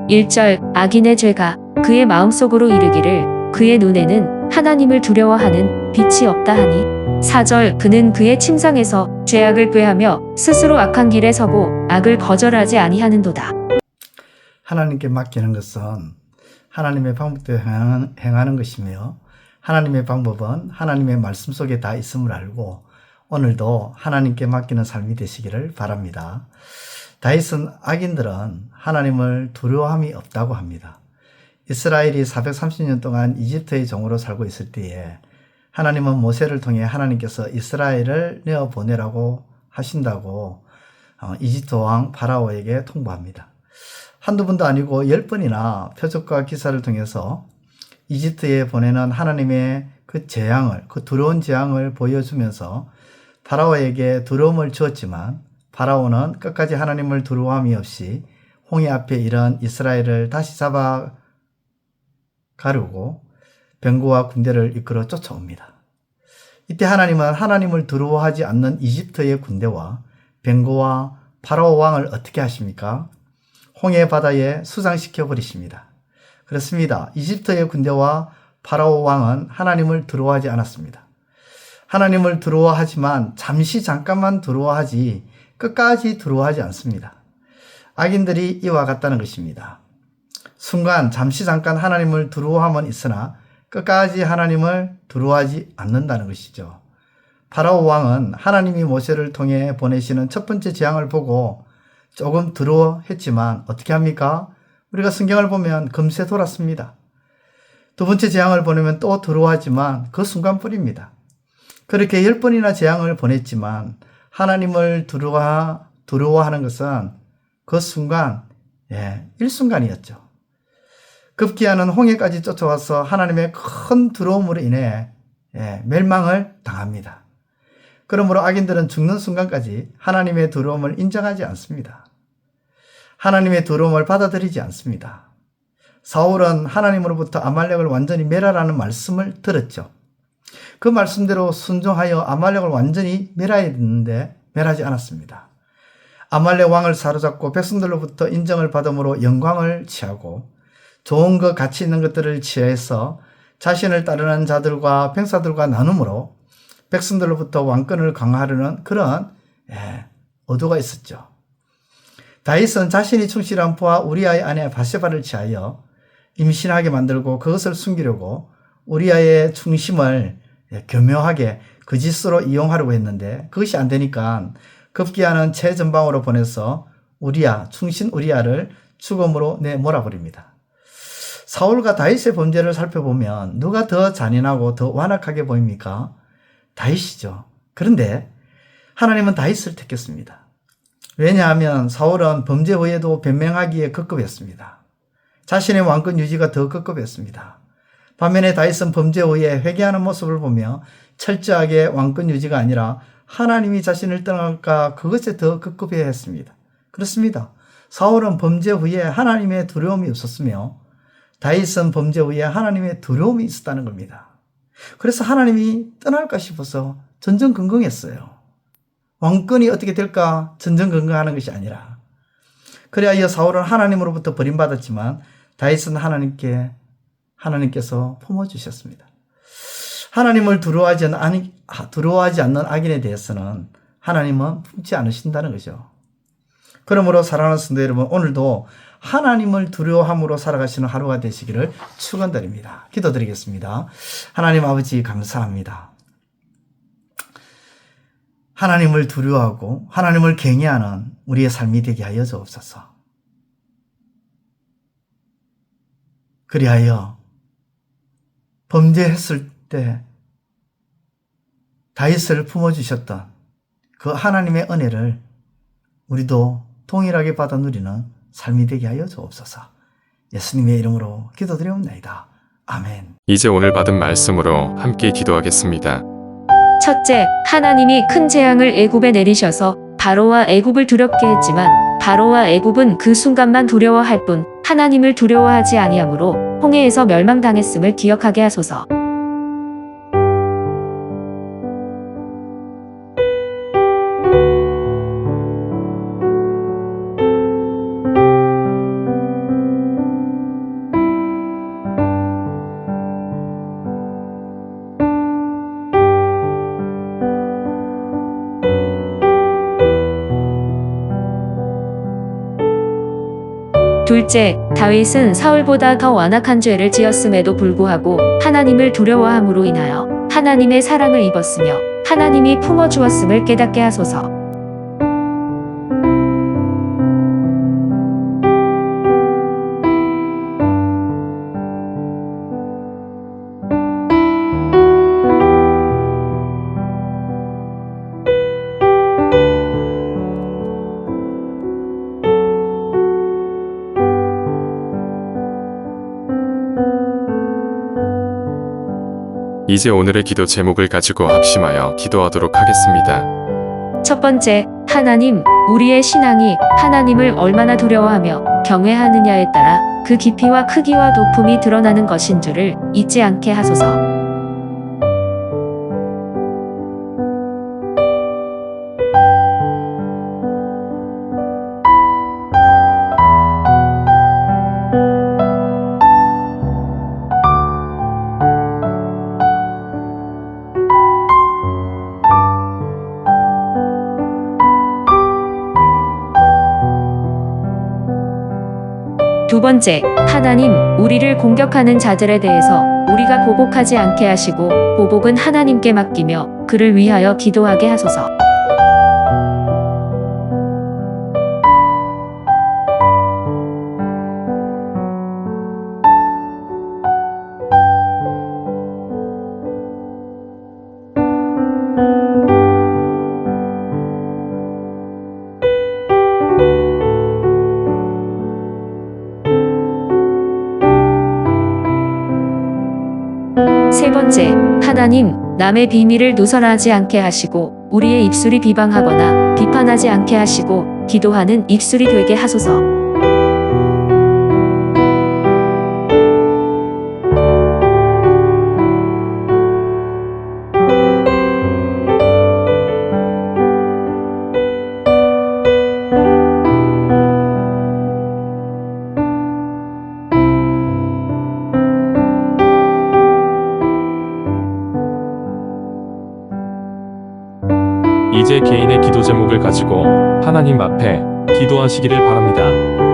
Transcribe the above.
1절 악인의 죄가 그의 마음속으로 이르기를 그의 눈에는 하나님을 두려워하는 빛이 없다 하니 4절 그는 그의 침상에서 죄악을 꾀하며 스스로 악한 길에 서고 악을 거절하지 아니하는도다. 하나님께 맡기는 것은 하나님의 방법대로 행하는 것이며 하나님의 방법은 하나님의 말씀 속에 다 있음을 알고 오늘도 하나님께 맡기는 삶이 되시기를 바랍니다. 다윗은 악인들은 하나님을 두려워함이 없다고 합니다. 이스라엘이 430년 동안 이집트의 종으로 살고 있을 때에 하나님은 모세를 통해 하나님께서 이스라엘을 내어보내라고 하신다고 이집트 왕 파라오에게 통보합니다. 한두 번도 아니고 10번이나 표적과 기사를 통해서 이집트에 보내는 하나님의 그 재앙을, 그 두려운 재앙을 보여주면서 파라오에게 두려움을 주었지만 파라오는 끝까지 하나님을 두려움이 없이 홍해 앞에 이런 이스라엘을 다시 잡아 가르고 병거와 군대를 이끌어 쫓아옵니다. 이때 하나님은 하나님을 두려워하지 않는 이집트의 군대와 병거와 파라오 왕을 어떻게 하십니까? 홍해 바다에 수장시켜 버리십니다. 그렇습니다. 이집트의 군대와 파라오 왕은 하나님을 두려워하지 않았습니다. 하나님을 두려워하지만 잠깐만 두려워하지 끝까지 두려워하지 않습니다. 악인들이 이와 같다는 것입니다. 순간 잠깐 하나님을 두려워함은 있으나 끝까지 하나님을 두려워하지 않는다는 것이죠. 파라오 왕은 하나님이 모세를 통해 보내시는 첫 번째 재앙을 보고 조금 두려워했지만 어떻게 합니까? 우리가 성경을 보면 금세 돌았습니다. 두 번째 재앙을 보내면 또 두려워하지만 그 순간뿐입니다. 그렇게 10번이나 재앙을 보냈지만 하나님을 두려워하는 것은 그 순간, 일순간이었죠. 급기야는 홍해까지 쫓아와서 하나님의 큰 두려움으로 인해 멸망을 당합니다. 그러므로 악인들은 죽는 순간까지 하나님의 두려움을 인정하지 않습니다. 하나님의 두려움을 받아들이지 않습니다. 사울은 하나님으로부터 아말렉을 완전히 멸하라는 말씀을 들었죠. 그 말씀대로 순종하여 아말렉을 완전히 멸해야 했는데 멸하지 않았습니다. 아말렉 왕을 사로잡고 백성들로부터 인정을 받음으로 영광을 취하고 좋은 것 가치 있는 것들을 취해서 자신을 따르는 자들과 병사들과 나눔으로 백성들로부터 왕권을 강화하려는 그런 의도가 있었죠. 다윗은 자신이 충실한 부하 우리아의 아내 바세바를 취하여 임신하게 만들고 그것을 숨기려고 우리아의 충심을 교묘하게 거짓으로 이용하려고 했는데 그것이 안 되니까 급기야는 최전방으로 보내서 충신 우리아를 죽음으로 내몰아버립니다. 사울과 다윗의 범죄를 살펴보면 누가 더 잔인하고 더 완악하게 보입니까? 다윗이죠. 그런데 하나님은 다윗을 택했습니다. 왜냐하면 사울은 범죄 후에도 변명하기에 급급했습니다. 자신의 왕권 유지가 더 급급했습니다. 반면에 다윗은 범죄 후에 회개하는 모습을 보며 철저하게 왕권 유지가 아니라 하나님이 자신을 떠날까 그것에 더 급급해했습니다. 그렇습니다. 사울은 범죄 후에 하나님의 두려움이 없었으며 다윗은 범죄 후에 하나님의 두려움이 있었다는 겁니다. 그래서 하나님이 떠날까 싶어서 전전긍긍했어요. 왕권이 어떻게 될까 전전긍긍하는 것이 아니라. 그래야 사울은 하나님으로부터 버림받았지만 다윗은 하나님께서 품어주셨습니다. 하나님을 두려워하지 않는 악인에 대해서는 하나님은 품지 않으신다는 거죠. 그러므로 사랑하는 성도 여러분, 오늘도 하나님을 두려워함으로 살아가시는 하루가 되시기를 축원드립니다. 기도드리겠습니다. 하나님 아버지 감사합니다. 하나님을 두려워하고 하나님을 경외하는 우리의 삶이 되게 하여 주옵소서. 그리하여 범죄했을 때 다윗을 품어주셨던 그 하나님의 은혜를 우리도 동일하게 받아 누리는 삶이 되게 하여 주옵소서. 예수님의 이름으로 기도드리옵나이다. 아멘. 이제 오늘 받은 말씀으로 함께 기도하겠습니다. 첫째, 하나님이 큰 재앙을 애굽에 내리셔서 바로와 애굽을 두렵게 했지만 바로와 애굽은 그 순간만 두려워할 뿐 하나님을 두려워하지 아니하므로 홍해에서 멸망당했음을 기억하게 하소서. 둘째, 다윗은 사울보다 더 완악한 죄를 지었음에도 불구하고 하나님을 두려워함으로 인하여 하나님의 사랑을 입었으며 하나님이 품어주었음을 깨닫게 하소서. 이제 오늘의 기도 제목을 가지고 합심하여 기도하도록 하겠습니다. 첫 번째, 하나님, 우리의 신앙이 하나님을 얼마나 두려워하며 경외하느냐에 따라 그 깊이와 크기와 도품이 드러나는 것인 줄을 잊지 않게 하소서. 두 번째, 하나님, 우리를 공격하는 자들에 대해서 우리가 보복하지 않게 하시고 보복은 하나님께 맡기며 그를 위하여 기도하게 하소서. 세 번째, 하나님, 남의 비밀을 누설하지 않게 하시고 우리의 입술이 비방하거나 비판하지 않게 하시고 기도하는 입술이 되게 하소서. 이제 개인의 기도 제목을 가지고 하나님 앞에 기도하시기를 바랍니다.